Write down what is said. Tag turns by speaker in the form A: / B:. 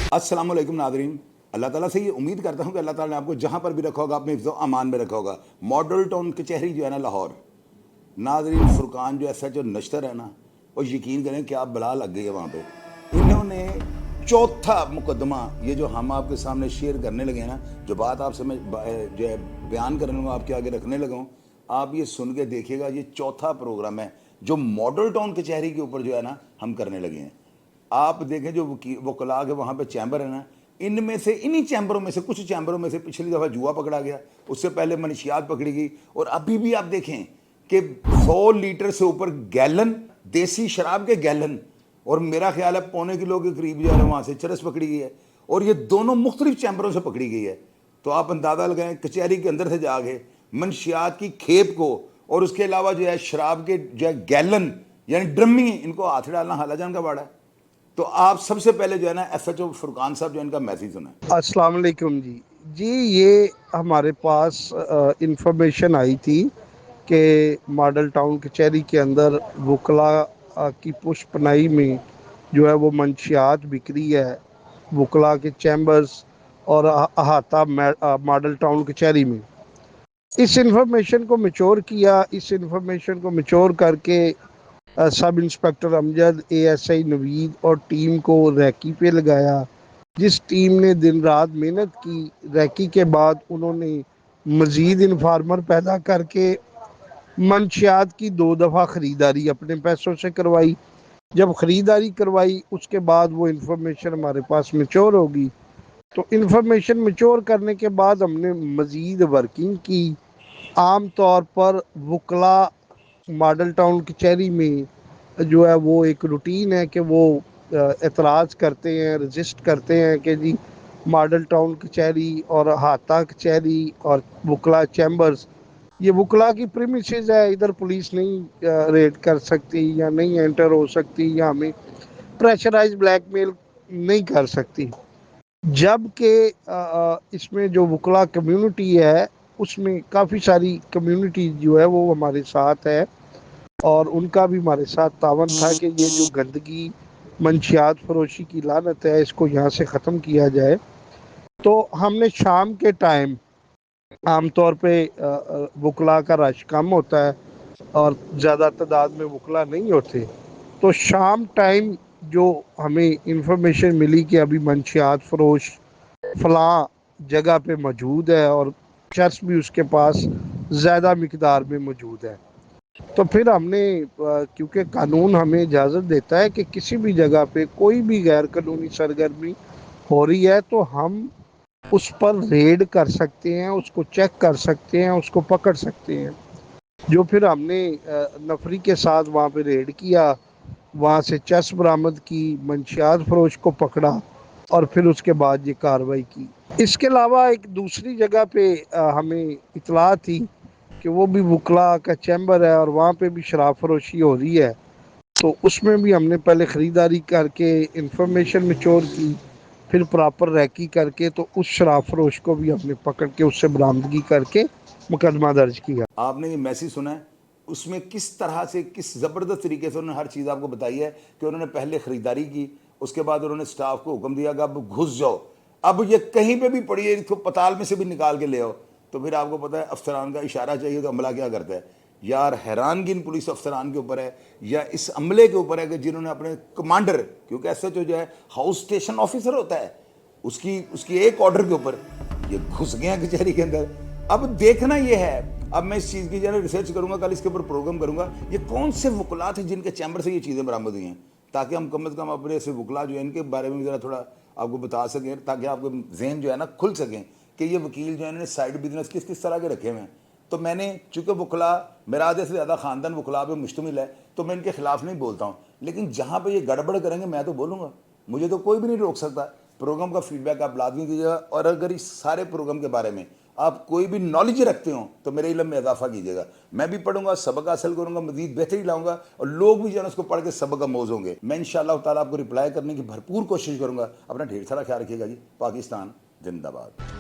A: अस्सलाम वालेकुम नादरीन। अल्लाह ताला से ये उम्मीद करता हूँ कि अल्लाह ताला ने आपको जहाँ पर भी रखा होगा अपने हिफ्ज़ अमान में रखा होगा। मॉडल टाउन कचहरी जो है ना लाहौर, नादरीन फुरकान जो ऐसा जो नश्तर है ना, और यकीन करें कि आप बला लग गई है वहाँ पे। इन्होंने चौथा मुकदमा ये जो हम आपके सामने शेयर करने लगे हैं ना, जो बात आपसे मैं जो है बयान करने लगा, आपके आगे रखने लगा हूँ, आप ये सुन के देखिएगा। ये चौथा प्रोग्राम है जो मॉडल टाउन कचहरी के ऊपर जो है ना हम करने लगे हैं। आप देखें जो वकला के वहाँ पे चैम्बर है ना, इनमें से इन्हीं चैम्बरों में से कुछ चैम्बरों में से पिछली दफ़ा जुआ पकड़ा गया, उससे पहले मनशियात पकड़ी गई, और अभी भी आप देखें कि 100 लीटर से ऊपर गैलन देसी शराब के गैलन, और मेरा ख्याल है पौने किलो के करीब जो है वहाँ से चरस पकड़ी गई है, और ये दोनों मुख्तलिफ चैम्बरों से पकड़ी गई है। तो आप अंदाज़ा लगाएं कचहरी के अंदर से जाके मनशियात की खेप को, और उसके अलावा जो है शराब के जो है गैलन यानी ड्रमी, इनको हाथ डालना हालाजान का बाड़ा है। तो आप सबसे पहले जो है ना एसएचओ फुरकान साहब जो इनका मैसेज सुना।
B: अस्सलाम वालेकुम जी, ये हमारे पास इंफॉर्मेशन आई थी कि मॉडल टाउन कचहरी के अंदर वकला की पुष्पनाई में जो है वो मंशियात बिक्री है, वकला के चैम्बर्स और अहाता मॉडल टाउन कचहरी में। इस इंफॉर्मेशन को मैच्योर किया, इस इंफॉर्मेशन को मैच्योर करके sub inspector Amjad, ASI Naveed और टीम को रैकी पे लगाया, जिस टीम ने दिन रात मेहनत की। रैकी के बाद उन्होंने मज़ीद इन्फार्मर पैदा करके मंशियात की 2 दफ़ा ख़रीदारी अपने पैसों से करवाई। जब ख़रीदारी करवाई उसके बाद वो इन्फॉर्मेशन हमारे पास मैच्योर होगी। तो इन्फॉर्मेशन मैच्योर करने के बाद हमने मज़ीद वर्किंग की। आम तौर पर वकला मॉडल टाउन कचहरी में जो है वो एक रूटीन है कि वो एतराज़ करते हैं, रजिस्ट करते हैं कि जी मॉडल टाउन कचहरी और हाता कचहरी और वकला चैम्बर्स, ये वकला की प्रीमिसेस है, इधर पुलिस नहीं रेड कर सकती या नहीं एंटर हो सकती या हमें प्रेशराइज ब्लैकमेल नहीं कर सकती। जबकि इसमें जो वकला कम्युनिटी है उसमें काफ़ी सारी कम्युनिटी जो है वो हमारे साथ है, और उनका भी हमारे साथ तावन था कि ये जो गंदगी मंशियात फरोशी की लानत है इसको यहाँ से ख़त्म किया जाए। तो हमने शाम के टाइम, आमतौर पे वकला का रश कम होता है और ज़्यादा तादाद में वकला नहीं होते, तो शाम टाइम जो हमें इंफॉर्मेशन मिली कि अभी मंशियात फरोश फलां जगह पे मौजूद है और चर्च भी उसके पास ज़्यादा मिकदार में मौजूद है, तो फिर हमने, क्योंकि कानून हमें इजाज़त देता है कि किसी भी जगह पे कोई भी गैर कानूनी सरगर्मी हो रही है तो हम उस पर रेड कर सकते हैं, उसको चेक कर सकते हैं, उसको पकड़ सकते हैं। जो फिर हमने नफरी के साथ वहाँ पे रेड किया, वहाँ से चस बरामद की, मंशियात फरोश को पकड़ा और फिर उसके बाद ये कार्रवाई की। इसके अलावा एक दूसरी जगह पे हमें इतला थी कि वो भी वकला का चैम्बर है और वहाँ पे भी शराब फरोशी हो रही है, तो उसमें भी हमने पहले ख़रीदारी करके इंफॉर्मेशन मैच्योर की, फिर प्रॉपर रैकी करके तो उस शराब फरोश को भी हमने पकड़ के उससे बरामदगी करके मुकदमा दर्ज किया।
A: आपने ये मैसेज सुना है, उसमें किस तरह से किस ज़बरदस्त तरीके से उन्होंने हर चीज़ आपको बताई है कि उन्होंने पहले ख़रीदारी की, उसके बाद उन्होंने स्टाफ को हुक्म दिया कि अब घुस जाओ, अब ये कहीं पे भी पड़ी है, इसको पताल में से भी निकाल के ले आओ। तो फिर आपको पता है अफसरान का इशारा चाहिए तो अमला क्या करता है यार। हैरानगी इन पुलिस अफसरान के ऊपर है या इस अमले के ऊपर है कि जिन्होंने अपने कमांडर, क्योंकि ऐसे जो है हाउस स्टेशन ऑफिसर होता है, उसकी एक ऑर्डर के ऊपर ये घुस गए हैं कचहरी के अंदर। अब देखना ये है, अब मैं इस चीज़ की जो है रिसर्च करूंगा, कल इसके ऊपर प्रोग्राम करूंगा, ये कौन से वकला थे जिनके चैम्बर से ये चीज़ें बरामद हुई हैं, ताकि हम कम से कम अपने ऐसे वकला जो है इनके बारे में ज़रा थोड़ा आपको बता सकें, ताकि आपके जहन जो है ना खुल सकें कि ये वकील जो है इन्होंने साइड बिजनेस किस किस तरह के रखे हुए हैं। तो मैंने, चूँकि वकला मेरा आधे से ज़्यादा ख़ानदान वकला पे मुश्तमिल है, तो मैं इनके ख़िलाफ़ नहीं बोलता हूँ, लेकिन जहाँ पे ये गड़बड़ करेंगे मैं तो बोलूँगा, मुझे तो कोई भी नहीं रोक सकता। प्रोग्राम का फीडबैक आप लाजमी दीजिएगा, और अगर इस सारे प्रोग्राम के बारे में आप कोई भी नॉलेज रखते हो तो मेरे इल्म में इजाफा कीजिएगा। मैं भी पढ़ूंगा, सबक हासिल करूंगा, मजीद बेहतरी लाऊंगा, और लोग भी जो है उसको पढ़ के सबक आमोज होंगे। मैं इंशाअल्लाह ताला आपको रिप्लाई करने की भरपूर कोशिश करूंगा। अपना ढेर सारा ख्याल रखिएगा जी। पाकिस्तान जिंदाबाद।